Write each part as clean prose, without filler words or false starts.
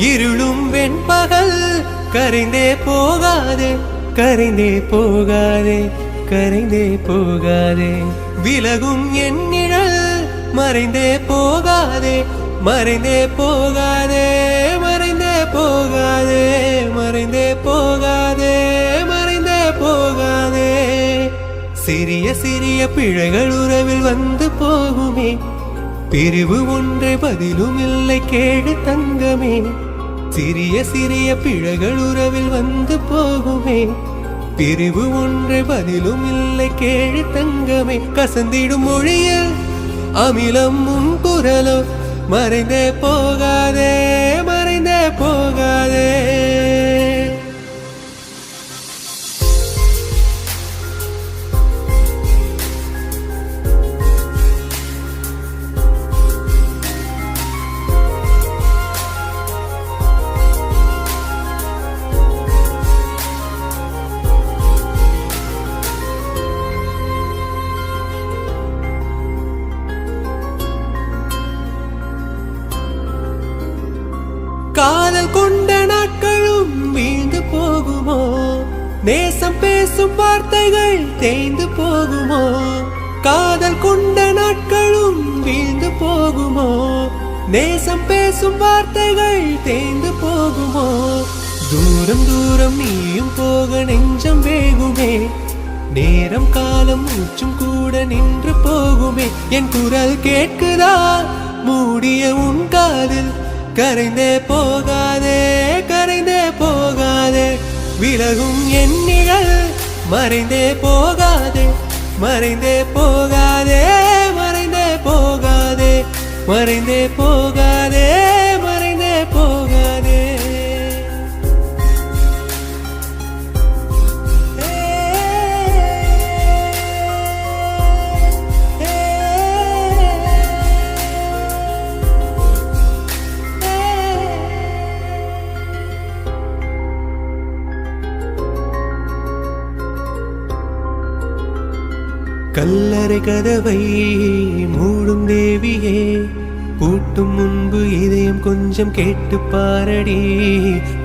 இருளும் வெண்பகல் கரைந்தே போகாதே கரைந்தே போகாதே கரைந்தே போகாதே விலகும் என் நிழல் மறைந்தே போகாதே மறைந்தே போகாதே மறைந்தே போகாதே மறைந்தே போகாதே மறைந்தே போகாதே சிறிய சிறிய பிழைகள் உறவில் வந்து போகுமே பிரிவு ஒன்றை பதிலும் இல்லை கேடு தங்கமே சிறிய சிறிய பிழைகள் உறவில் வந்து போகுமே பிரிவு ஒன்றை பதிலும் இல்லை கேடு தங்கமே கசந்திடும் மொழியில் அமிலம் உன் குரலோ மறைந்தே போகாதே மறைந்தே போகாதே காதல் கொண்ட நாட்களும் வீழ்ந்து போகுமோ நேசம் பேசும் வார்த்தைகள் தேய்ந்து போகுமோ காதல் கொண்ட நாட்களும் வீழ்ந்து போகுமோ நேசம் பேசும் வார்த்தைகள் தேய்ந்து போகுமோ தூரம் தூரம் நீயும் போக நெஞ்சம் வேகுமே நேரம் காலம் மூச்சும் கூட நின்று போகுமே என் குரல் கேட்குதா மூடிய உன் காதில் கரைந்தே போகாதே கரைந்தே போகாதே விலகும் என் நிழல் மறைந்தே போகாதே மறைந்தே போகாதே மறைந்தே போகாதே மறைந்தே போகாதே மறைந்தே போகாதே கல்லறை கதவை மூடும் தேவியே பூட்டும் முன்பு இதயம் கொஞ்சம் கேட்டு பாரடி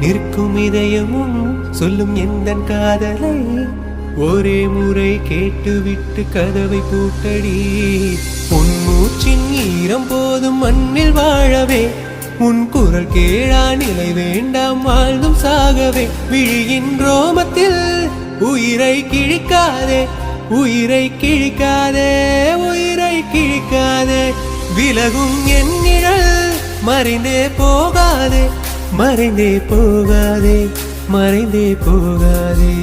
நிற்கும் இதயமும் சொல்லும் எந்த காதலை ஒரே முறை கேட்டுவிட்டு கதவை பூட்டடி உன் மூச்சின் ஈரம் போதும் மண்ணில் வாழவே உன் குரல் கேளா நிலை வேண்டாம் வாழ்ந்தும் சாகவே விழியின் ரோமத்தில் உயிரை கிழிக்காதே உயிரை கிழிக்காதே உயிரை கிழிக்காதே விலகும் என் நிழல் மறைந்தே போகாதே மறைந்தே போகாதே மறைந்தே போகாதே